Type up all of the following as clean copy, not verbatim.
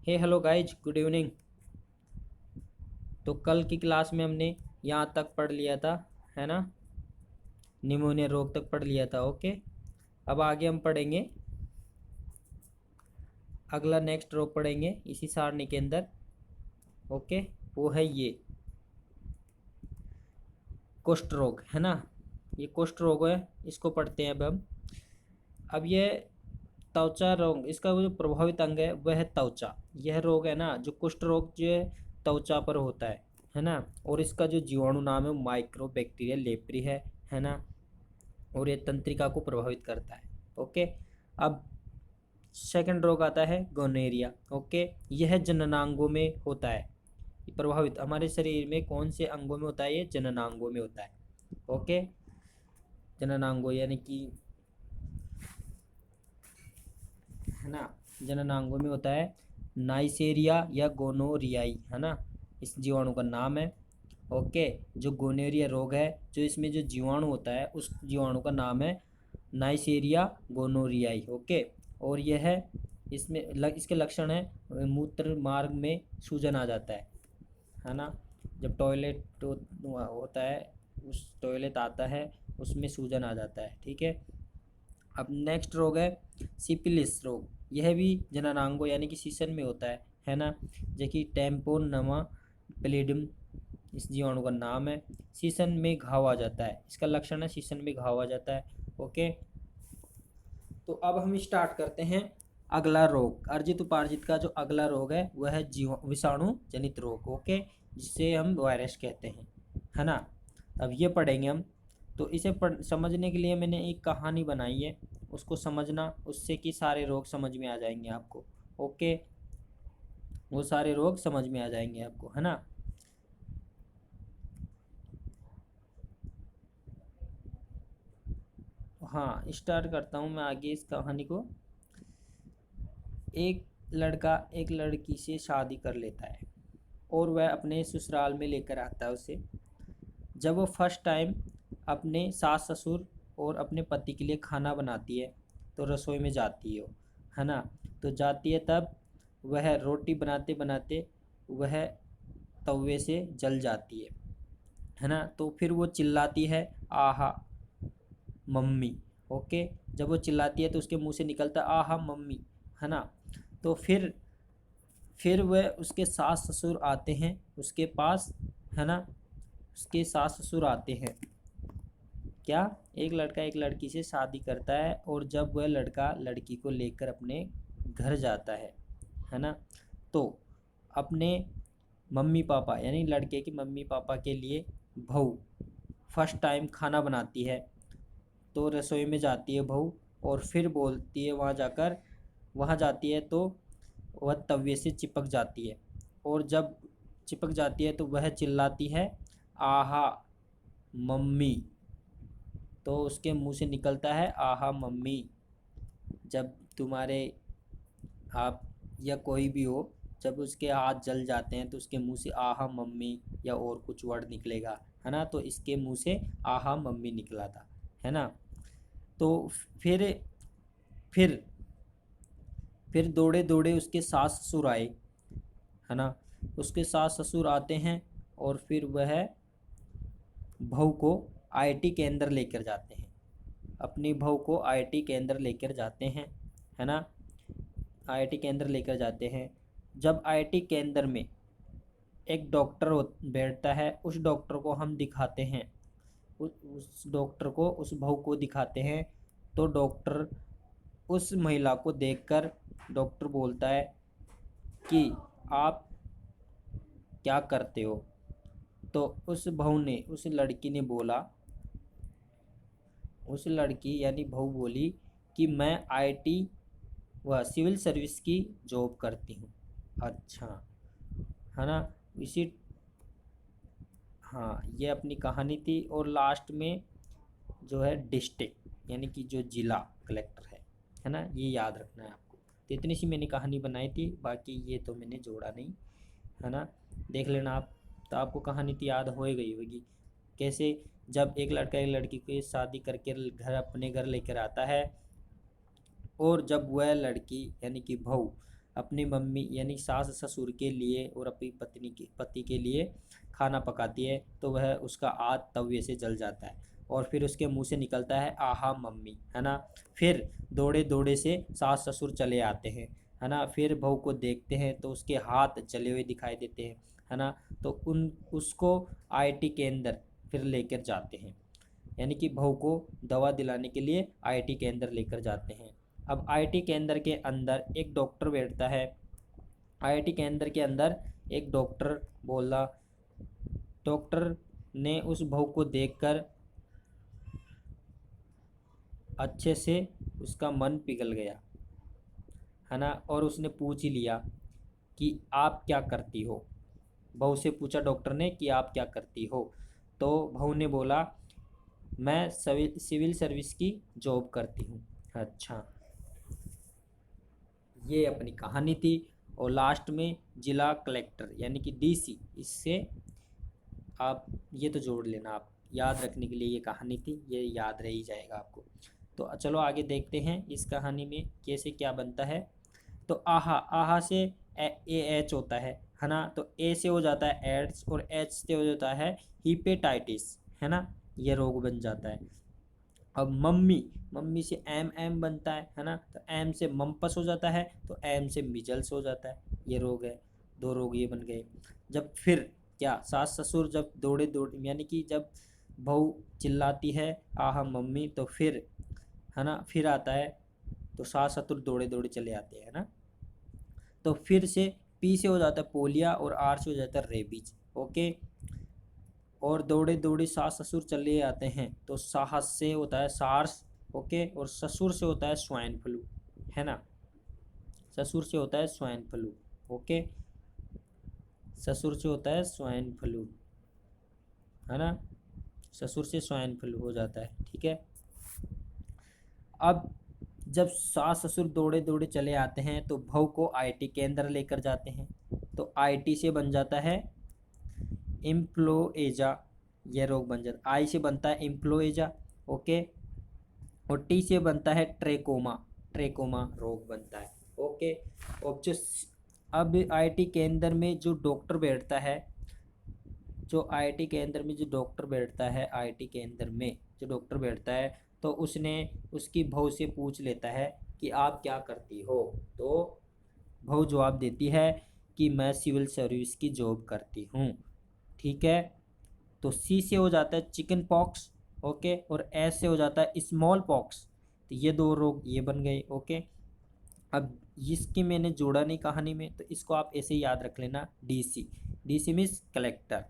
हे hello guys, good evening. तो कल की क्लास में हमने यहाँ तक पढ़ लिया था, है ना। निमोनिया रोग तक पढ़ लिया था। ओके, अब आगे हम पढ़ेंगे अगला नेक्स्ट रोग पढ़ेंगे इसी सारणी के अंदर। ओके, वो है ये कुष्ठ रोग, है ना। ये कुष्ठ रोग है, इसको पढ़ते हैं अब ये त्वचा रोग, इसका जो प्रभावित अंग है वह है त्वचा। यह रोग है ना, जो कुष्ठ रोग जो है त्वचा पर होता है ना। और इसका जो जीवाणु नाम है माइक्रो बैक्टीरिया लेप्री है ना। और ये तंत्रिका को प्रभावित करता है। ओके, अब सेकंड रोग आता है गोनेरिया। ओके, यह जननांगों में होता है। प्रभावित हमारे शरीर में कौन से अंगों में होता है? ये जननांगों में होता है। ओके, जननांगों यानी कि, है ना, जननांगों में होता है। नाइसेरिया या गोनोरियाई, है ना, इस जीवाणु का नाम है। ओके, जो गोनोरिया रोग है, जो इसमें जो जीवाणु होता है उस जीवाणु का नाम है नाइसेरिया गोनोरियाई। ओके, और यह इसमें इसके लक्षण है मूत्र मार्ग में सूजन आ जाता है ना। जब टॉयलेट होता है, उस टॉयलेट आता है उसमें सूजन आ जाता है। ठीक है, अब नेक्स्ट रोग है सिपिलिस रोग। यह भी जननांगों यानी कि सीसन में होता है ना। जो कि टेम्पोन नमा प्लेडियम इस जीवाणु का नाम है। सीसन में घाव आ जाता है, इसका लक्षण है सीसन में घाव आ जाता है। ओके, तो अब हम स्टार्ट करते हैं अगला रोग। अर्जित उपार्जित का जो अगला रोग है वह है विषाणु जनित रोग। ओके, जिसे हम वायरस कहते हैं, है ना। अब ये पढ़ेंगे हम। तो इसे समझने के लिए मैंने एक कहानी बनाई है, उसको समझना, उससे कि सारे रोग समझ में आ जाएंगे आपको। ओके, वो सारे रोग समझ में आ जाएंगे आपको, है ना। हाँ, स्टार्ट करता हूँ मैं आगे इस कहानी को। एक लड़का एक लड़की से शादी कर लेता है और वह अपने ससुराल में लेकर आता है उसे। जब वो फर्स्ट टाइम अपने सास ससुर और अपने पति के लिए खाना बनाती है तो रसोई में जाती है ना। तो जाती है, तब वह रोटी बनाते बनाते वह तवे से जल जाती है ना। तो फिर वो चिल्लाती है, आहा मम्मी। ओके, जब वो चिल्लाती है तो उसके मुंह से निकलता है आहा मम्मी, है ना। तो फिर वह उसके सास ससुर आते हैं उसके पास, है ना। उसके सास ससुर आते हैं। क्या, एक लड़का एक लड़की से शादी करता है और जब वह लड़का लड़की को लेकर अपने घर जाता है ना, तो अपने मम्मी पापा यानी लड़के के मम्मी पापा के लिए बहू फर्स्ट टाइम खाना बनाती है। तो रसोई में जाती है बहू और फिर बोलती है, वहाँ जाती है तो वह तवे से चिपक जाती है। और जब चिपक जाती है तो वह चिल्लाती है, आहा मम्मी। तो उसके मुंह से निकलता है आहा मम्मी। जब तुम्हारे आप या कोई भी हो, जब उसके हाथ जल जाते हैं तो उसके मुंह से आहा मम्मी या और कुछ वर्ड निकलेगा, है ना। तो इसके मुंह से आहा मम्मी निकला था, है ना। तो फिर फिर फिर दौड़े दौड़े उसके सास ससुर आए, है ना। उसके सास ससुर आते हैं और फिर वह बहू को आईआईटी के अंदर लेकर जाते हैं। अपनी बहू को आईआईटी के अंदर लेकर जाते हैं, है ना। आईआईटी के अंदर लेकर जाते हैं। जब आईआईटी के अंदर में एक डॉक्टर बैठता है, उस डॉक्टर को हम दिखाते हैं, उस डॉक्टर को उस बहू को दिखाते हैं। तो डॉक्टर उस महिला को देखकर डॉक्टर बोलता है कि आप क्या करते हो। तो उस बहू ने उस लड़की ने बोला, उस लड़की यानी बहू बोली कि मैं आईआईटी व सिविल सर्विस की जॉब करती हूँ। अच्छा, है ना। इसी, हाँ, ये अपनी कहानी थी। और लास्ट में जो है डिस्ट्रिक्ट यानी कि जो जिला कलेक्टर है ना, ये याद रखना है आपको। तो इतनी सी मैंने कहानी बनाई थी, बाकी ये तो मैंने जोड़ा नहीं, है ना। देख लेना आप, तो आपको कहानी तो याद हो ही गई होगी। कैसे, जब एक लड़का एक लड़की की शादी करके घर अपने घर लेकर आता है और जब वह लड़की यानी कि बहू अपनी मम्मी यानी सास ससुर के लिए और अपनी पति के लिए खाना पकाती है तो वह उसका आग तवे से जल जाता है और फिर उसके मुंह से निकलता है आहा मम्मी, है ना। फिर दौड़े दौड़े से सास ससुर चले आते हैं, है ना। फिर बहू को देखते हैं तो उसके हाथ जले हुए दिखाई देते हैं, है ना। तो उन उसको आईटी के अंदर फिर लेकर जाते हैं, यानी कि बहू को दवा दिलाने के लिए आईटी के अंदर लेकर जाते हैं। अब आईटी केंद्र के अंदर एक डॉक्टर बैठता है। आईटी केंद्र के अंदर एक डॉक्टर बोला, डॉक्टर ने उस बहू को देखकर अच्छे से उसका मन पिघल गया, है ना। और उसने पूछ ही लिया कि आप क्या करती हो। बहू से पूछा डॉक्टर ने कि आप क्या करती हो। तो बहू ने बोला मैं सिविल सर्विस की जॉब करती हूँ। अच्छा, ये अपनी कहानी थी। और लास्ट में जिला कलेक्टर यानी कि डीसी, इससे आप ये तो जोड़ लेना, आप याद रखने के लिए ये कहानी थी, ये याद रह ही जाएगा आपको। तो चलो आगे देखते हैं इस कहानी में कैसे क्या बनता है। तो आहा, आहा से ए एच होता है ना। तो ए से हो जाता है एड्स और एच से हो जाता है हीपेटाइटिस, है ना। ये रोग बन जाता है। अब मम्मी, मम्मी से एम एम बनता है ना। तो एम से मम्पस हो जाता है, तो एम से मिजल्स हो जाता है। ये रोग है, दो रोग ये बन गए। जब फिर क्या, सास ससुर जब दौड़े दौड़े यानी कि जब बहू चिल्लाती है आहा मम्मी, तो फिर, है ना, फिर आता है तो सास ससुर दौड़े दौड़े चले आते हैं ना। तो फिर से पी से हो जाता है पोलिया और आर से हो जाता है रेबीज। ओके, और दौड़े दौड़े सास ससुर चले आते हैं तो साहस से होता है सार्स। ओके, और ससुर से होता है स्वाइन फ्लू, है ना। ससुर से होता है स्वाइन फ्लू। ओके, ससुर से होता है स्वाइन फ्लू, है ना। ससुर से स्वाइन फ्लू हो जाता है, ठीक है। अब जब सास ससुर दौड़े दौड़े चले आते हैं तो बहू को आईटी के अंदर लेकर जाते हैं। तो आईटी से बन जाता है इम्फ्लुएजा, यह रोग बन जाता है। आई से बनता है इम्फ्लुएजा, ओके। और टी से बनता है ट्रेकोमा, ट्रेकोमा रोग बनता है। ओके, और जो अब आईटी के अंदर में जो डॉक्टर बैठता है, जो आईटी के अंदर में जो डॉक्टर बैठता है, आईटी के अंदर में जो डॉक्टर बैठता है, तो उसने उसकी बहू से पूछ लेता है कि आप क्या करती हो। तो बहू जवाब देती है कि मैं सिविल सर्विस की जॉब करती हूँ, ठीक है। तो सी से हो जाता है चिकन पॉक्स, ओके, और एस से हो जाता है स्मॉल पॉक्स। तो ये दो रोग ये बन गए, ओके। अब इसकी मैंने जोड़ा नहीं कहानी में, तो इसको आप ऐसे ही याद रख लेना, डीसी, डीसी मीन्स कलेक्टर,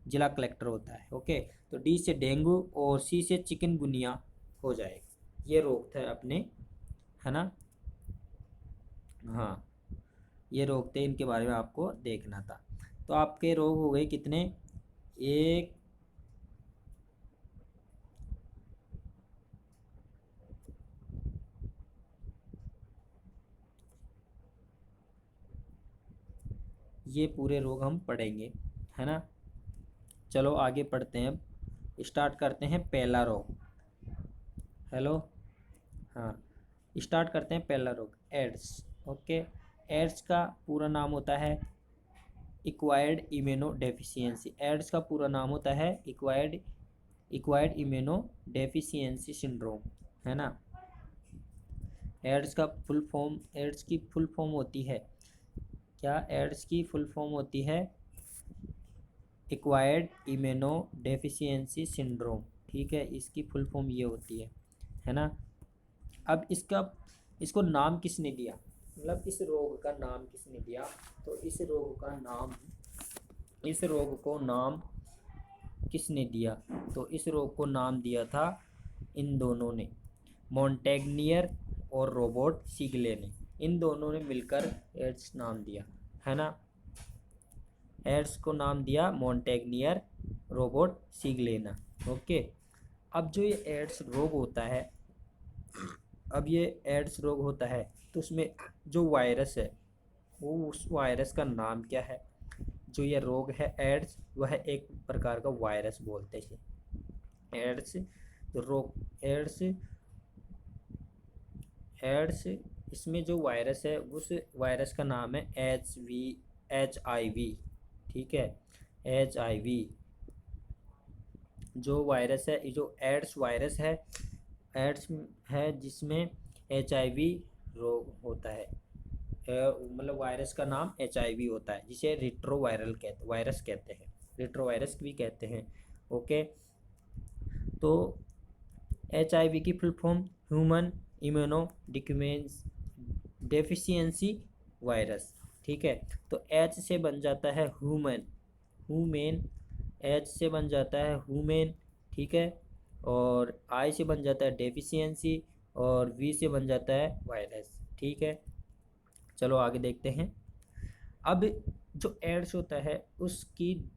जिला कलेक्टर होता है। ओके, तो डी से डेंगू और सी से चिकनगुनिया हो जाएगा। ये रोग थे अपने, है ना। हाँ, ये रोग थे, इनके बारे में आपको देखना था। तो आपके रोग हो गए कितने, एक, ये पूरे रोग हम पढ़ेंगे, है ना। चलो आगे पढ़ते हैं, अब स्टार्ट करते हैं पहला रोग। हेलो, हाँ, स्टार्ट करते हैं पहला रोग, एड्स। ओके, एड्स का पूरा नाम होता है एक्वायर्ड इम्यूनो डेफिशिएंसी। एड्स का पूरा नाम होता है एक्वायर्ड इम्यूनो डेफिशिएंसी सिंड्रोम, है ना। एड्स का फुल फॉर्म, एड्स की फुल फॉर्म होती है क्या, एड्स की फुल फॉर्म होती है एक्वायर्ड इम्यूनो डेफिशिएंसी सिंड्रोम, ठीक है। इसकी फुल फॉर्म ये होती है ना। अब इसको नाम किसने दिया, मतलब इस रोग का नाम किसने दिया। तो इस रोग का नाम, इस रोग को नाम किसने दिया, तो इस रोग को नाम दिया था इन दोनों ने, मोंटेग्नियर और रोबर्ट सीगले ने। इन दोनों ने मिलकर एड्स नाम दिया, है ना। एड्स को नाम दिया मोंटेग्नियर, रोबर्ट सीगलेना। ओके, अब जो ये एड्स रोग होता है, अब ये एड्स रोग होता है तो उसमें जो वायरस है वो, उस वायरस का नाम क्या है। जो ये रोग है एड्स, वह एक प्रकार का वायरस बोलते हैं। एड्स रोग, एड्स, एड्स इसमें जो वायरस है उस वायरस का नाम है HIV। ठीक है, HIV जो वायरस है, जो एड्स वायरस है, एड्स है जिसमें HIV रोग होता है। मतलब वायरस का नाम HIV होता है, जिसे वायरस कहते हैं, रिट्रोवायरस भी कहते हैं। ओके, तो HIV की full form human immuno deficiency virus. ठीक है, तो H से बन जाता है ह्यूमेन, H से बन जाता है ह्यूमेन। ठीक है, और I से बन जाता है डेफिशिएंसी, और V से बन जाता है वायरस। ठीक है, चलो आगे देखते हैं। अब जो एड्स होता है उसकी,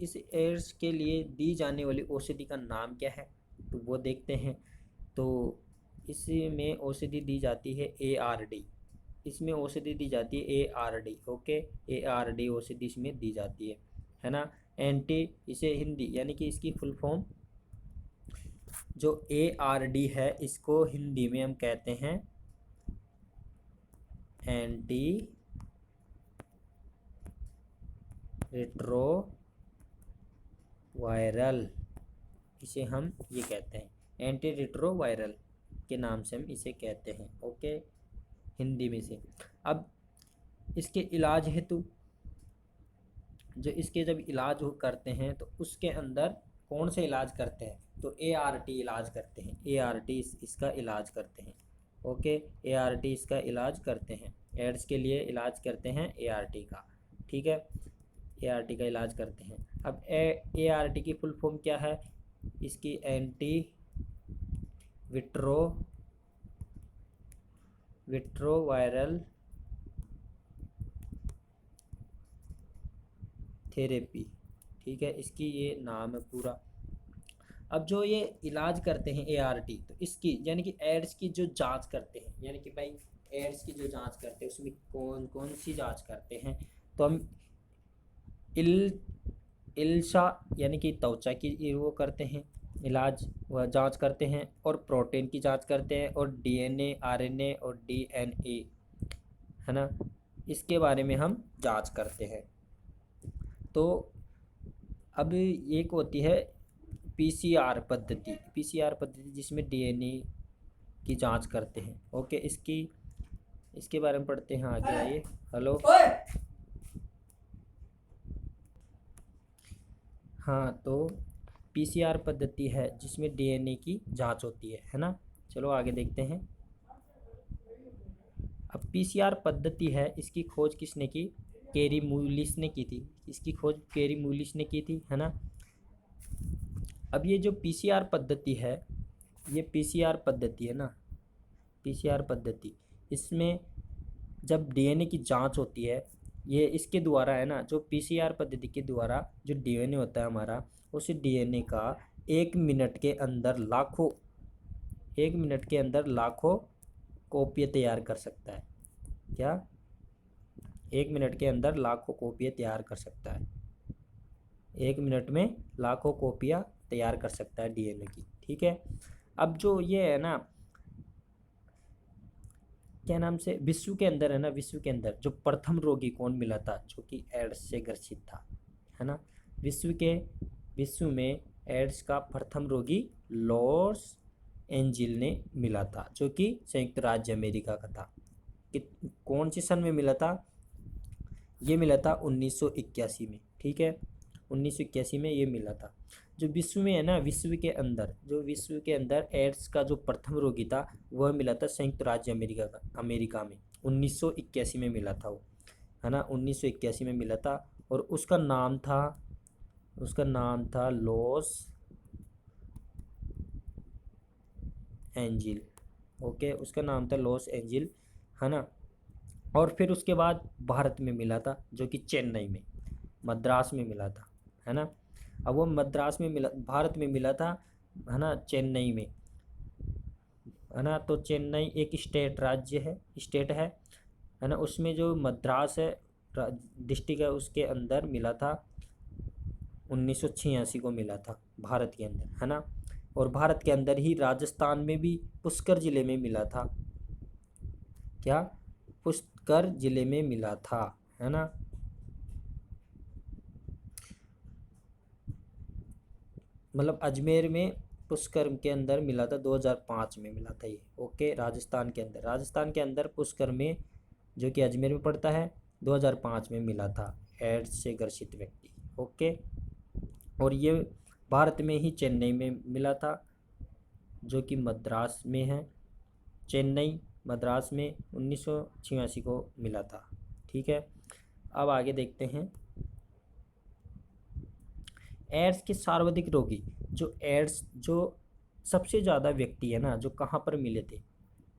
इस एड्स के लिए दी जाने वाली औषधि का नाम क्या है, तो वो देखते हैं। तो इसमें औषधि दी जाती है ARD, इसमें औषधि दी जाती है ARD। ओके, ARD औषधि इसमें दी जाती है ना। एंटी, इसे हिंदी यानी कि इसकी फुल फॉर्म जो ARD है, इसको हिंदी में हम कहते हैं एंटी रिट्रोवायरल, इसे हम ये कहते हैं एंटी रिट्रोवायरल के नाम से हम इसे कहते हैं। ओके, हिंदी में से। अब इसके इलाज हेतु, जो इसके जब इलाज करते हैं तो उसके अंदर कौन से इलाज करते हैं, तो ART इलाज करते हैं, ART इसका इलाज करते हैं। ओके, ART इसका इलाज करते हैं, एड्स के लिए इलाज करते हैं ART का। ठीक है, ART का इलाज करते हैं। अब ART की फुल फॉर्म क्या है, इसकी एंटी विट्रोवायरल थेरेपी। ठीक है, इसकी ये नाम है पूरा। अब जो ये इलाज करते हैं ART, तो इसकी यानी कि एड्स की जो जांच करते हैं, यानी कि भाई एड्स की जो जांच करते हैं उसमें कौन कौन सी जांच करते हैं, तो हम इल्शा यानी कि त्वचा की वो करते हैं इलाज, वह जांच करते हैं, और प्रोटीन की जांच करते हैं, और DNA RNA और DNA, है ना, इसके बारे में हम जांच करते हैं। तो अब एक होती है PCR पद्धति जिसमें DNA की जांच करते हैं। ओके, इसके बारे में पढ़ते हैं आगे, आइए। हेलो, हाँ, तो PCR पद्धति है जिसमें DNA की जांच होती है ना। चलो आगे देखते हैं। अब PCR पद्धति है, इसकी खोज किसने की, कैरी मूलिस ने की थी, इसकी खोज कैरी मूलिस ने की थी, है ना। अब ये जो PCR पद्धति है, ये PCR पद्धति है ना, PCR पद्धति, इसमें जब DNA की जांच होती है, ये इसके द्वारा है ना, जो PCR पद्धति के द्वारा जो DNA होता है हमारा, उस DNA का 1 मिनट के अंदर लाखों कॉपियाँ तैयार कर सकता है। क्या, 1 मिनट के अंदर लाखों कॉपियाँ तैयार कर सकता है, 1 मिनट में लाखों कॉपियाँ तैयार कर सकता है DNA की। ठीक है, अब जो ये है ना, क्या नाम से, विश्व के अंदर है ना, विश्व के अंदर जो प्रथम रोगी कौन मिला था जो कि एड्स से ग्रसित था, है ना। विश्व में एड्स का प्रथम रोगी लॉस एंजिल ने मिला था, जो कि संयुक्त राज्य अमेरिका का था। कि कौन से सन में मिला था, ये मिला था 1981 में। ठीक है, 1981 में ये मिला था। जो विश्व में है ना, विश्व के अंदर एड्स का जो प्रथम रोगी था वह मिला था संयुक्त राज्य अमेरिका में 1981 में मिला था वो, है ना, 1981 में मिला था। और उसका नाम था लॉस एंजिल। ओके, उसका नाम था लॉस एंजिल, है ना। और फिर उसके बाद भारत में मिला था, जो कि चेन्नई में, मद्रास में मिला था, है ना। अब वो भारत में मिला था, है ना, चेन्नई में, है ना। तो चेन्नई एक स्टेट है ना। उसमें जो मद्रास है डिस्ट्रिक्ट है, उसके अंदर मिला था, 1986 को मिला था भारत के अंदर, है ना। और भारत के अंदर ही राजस्थान में भी पुष्कर ज़िले में मिला था, क्या, पुष्कर जिले में मिला था, है ना। मतलब अजमेर में पुष्कर के अंदर मिला था, 2005 में मिला था ये। ओके, राजस्थान के अंदर पुष्कर में, जो कि अजमेर में पड़ता है, 2005 में मिला था एड्स से ग्रसित व्यक्ति। ओके, और ये भारत में ही चेन्नई में मिला था, जो कि मद्रास में है। चेन्नई मद्रास में 1986 को मिला था। ठीक है, अब आगे देखते हैं। एड्स के सर्वाधिक रोगी, जो सबसे ज़्यादा व्यक्ति है ना, जो कहाँ पर मिले थे,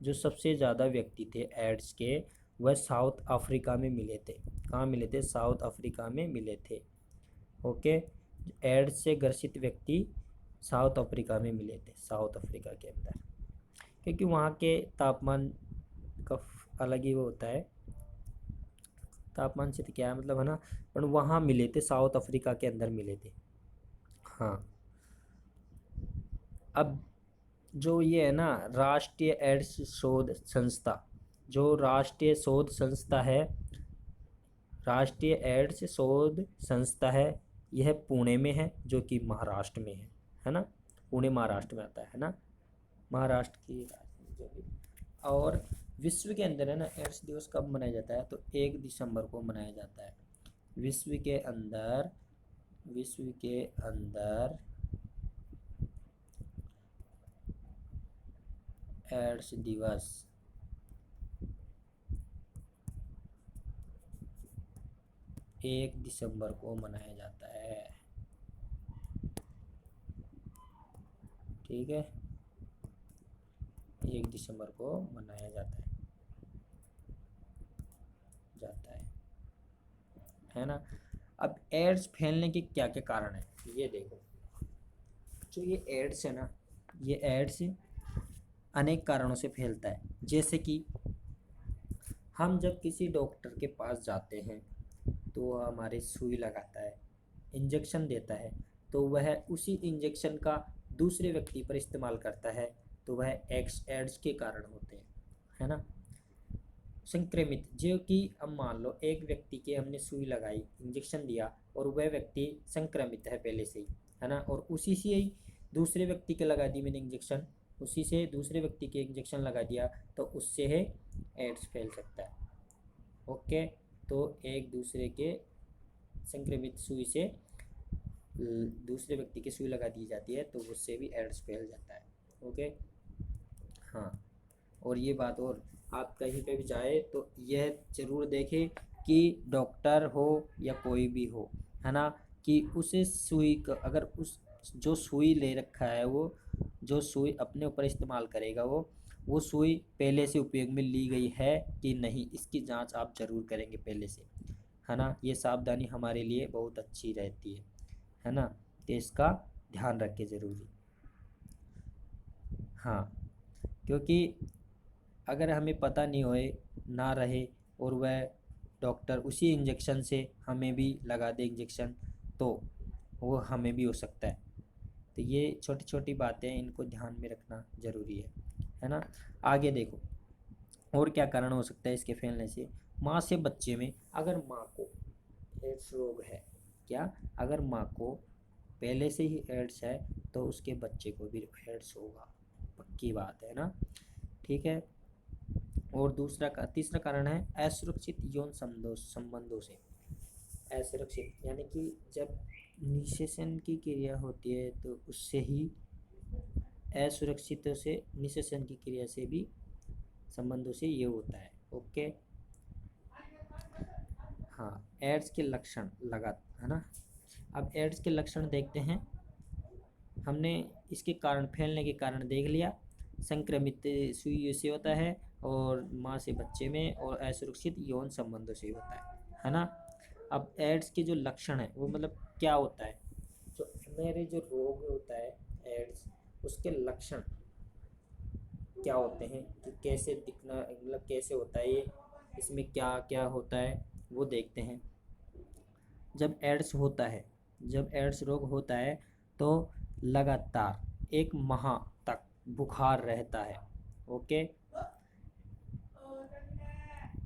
जो सबसे ज़्यादा व्यक्ति थे एड्स के, वह साउथ अफ्रीका में मिले थे। कहाँ मिले थे? साउथ अफ्रीका में मिले थे। ओके, एड्स से ग्रसित व्यक्ति साउथ अफ्रीका में मिले थे, साउथ अफ्रीका के अंदर, क्योंकि वहाँ के तापमान का अलग ही वो होता है। तापमान से तो क्या है मतलब, है ना, पर वहाँ मिले थे, साउथ अफ्रीका के अंदर मिले थे। हाँ, अब जो ये है ना, राष्ट्रीय एड्स शोध संस्था, जो राष्ट्रीय शोध संस्था है, राष्ट्रीय एड्स शोध संस्था है, यह पुणे में है, जो कि महाराष्ट्र में है ना। पुणे महाराष्ट्र में आता है ना, महाराष्ट्र की राजधानी जो भी। और विश्व के अंदर है ना, एड्स दिवस कब मनाया जाता है? तो 1 दिसंबर को मनाया जाता है। विश्व के अंदर एड्स दिवस 1 दिसंबर को मनाया जाता है। ठीक है, 1 दिसंबर को मनाया जाता है ना। अब एड्स फैलने के क्या क्या कारण है, ये देखो। जो ये एड्स है ना, ये एड्स अनेक कारणों से फैलता है। जैसे कि हम जब किसी डॉक्टर के पास जाते हैं, तो वह हमारे सुई लगाता है, इंजेक्शन देता है, तो वह उसी इंजेक्शन का दूसरे व्यक्ति पर इस्तेमाल करता है, तो वह एड्स के कारण होते हैं, है ना। संक्रमित, जो कि अब मान लो एक व्यक्ति के हमने सुई लगाई, इंजेक्शन दिया, और वह व्यक्ति संक्रमित है पहले से ही, है ना, और उसी से ही दूसरे व्यक्ति के लगा दी मैंने इंजेक्शन, उसी से दूसरे व्यक्ति के इंजेक्शन लगा दिया, तो उससे है एड्स फैल सकता है। ओके, तो एक दूसरे के संक्रमित सुई से दूसरे व्यक्ति की सुई लगा दी जाती है, तो उससे भी एड्स फैल जाता है। ओके, हाँ, और ये बात, और आप कहीं पे भी जाए तो यह ज़रूर देखें कि डॉक्टर हो या कोई भी हो, है ना, कि उसे सुई का, अगर उस जो सुई ले रखा है, वो जो सुई अपने ऊपर इस्तेमाल करेगा, वो सुई पहले से उपयोग में ली गई है कि नहीं, इसकी जांच आप ज़रूर करेंगे पहले से, है ना। ये सावधानी हमारे लिए बहुत अच्छी रहती है ना, तो इसका ध्यान रखें ज़रूरी। हाँ, क्योंकि अगर हमें पता नहीं होए ना रहे, और वह डॉक्टर उसी इंजेक्शन से हमें भी लगा दे इंजेक्शन, तो वो हमें भी हो सकता है। तो ये छोटी छोटी बातें, इनको ध्यान में रखना ज़रूरी है ना। आगे देखो, और क्या कारण हो सकता है इसके फैलने से। माँ से बच्चे में, अगर माँ को एड्स रोग है, क्या, अगर माँ को पहले से ही एड्स है, तो उसके बच्चे को भी एड्स होगा, पक्की बात है ना। ठीक है, और तीसरा कारण है असुरक्षित यौन संबंधों से। असुरक्षित यानी कि जब निषेचन की क्रिया होती है, तो उससे ही असुरक्षित से निषेचन की क्रिया से भी संबंधों से ये होता है। ओके, हाँ, एड्स के लक्षण है ना। अब एड्स के लक्षण देखते हैं। हमने इसके कारण, फैलने के कारण देख लिया। संक्रमित सुई से होता है, और माँ से बच्चे में, और असुरक्षित यौन संबंधों से होता है ना। अब एड्स के जो लक्षण है, वो मतलब क्या होता है, जो मेरे जो रोग होता है एड्स, उसके लक्षण क्या होते हैं, कि कैसे दिखना, मतलब कैसे होता है ये, इसमें क्या क्या होता है, वो देखते हैं। जब एड्स रोग होता है, तो लगातार 1 माह तक बुखार रहता है। ओके,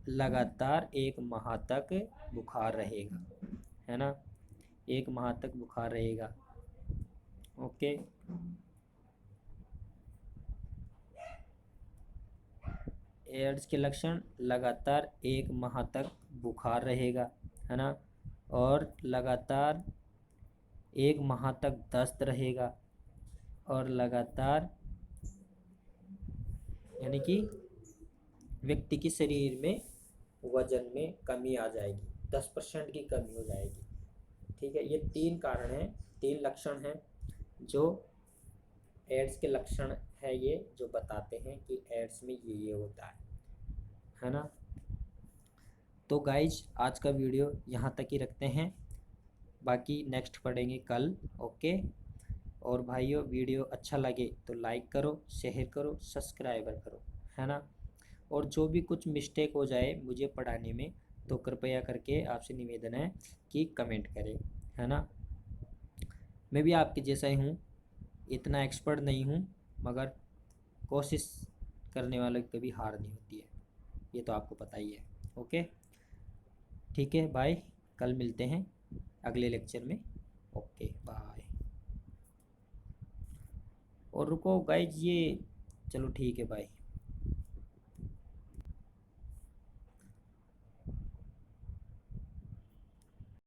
लगातार 1 माह तक बुखार रहेगा, है ना, 1 माह तक बुखार रहेगा। ओके। एड्स के लक्षण, लगातार 1 माह तक बुखार रहेगा, है ना, और लगातार 1 माह तक दस्त रहेगा, और लगातार यानी कि व्यक्ति के शरीर में वजन में कमी आ जाएगी, 10% की कमी हो जाएगी। ठीक है, ये 3 कारण हैं, 3 लक्षण हैं जो एड्स के लक्षण है, ये जो बताते हैं कि एड्स में ये होता है ना। तो गाइज आज का वीडियो यहाँ तक ही रखते हैं, बाकी नेक्स्ट पढ़ेंगे कल। ओके। और भाइयों, वीडियो अच्छा लगे तो लाइक करो, शेयर करो, सब्सक्राइबर करो, है ना। और जो भी कुछ मिस्टेक हो जाए मुझे पढ़ाने में तो कृपया करके आपसे निवेदन है कि कमेंट करें, है ना। मैं भी आपके जैसा ही हूँ, इतना एक्सपर्ट नहीं हूँ, मगर कोशिश करने वालों की कभी हार नहीं होती है, ये तो आपको पता ही है। ओके, ठीक है, बाय, कल मिलते हैं अगले लेक्चर में। Okay bye. और रुको गाइज, ये चलो ठीक है, बाय।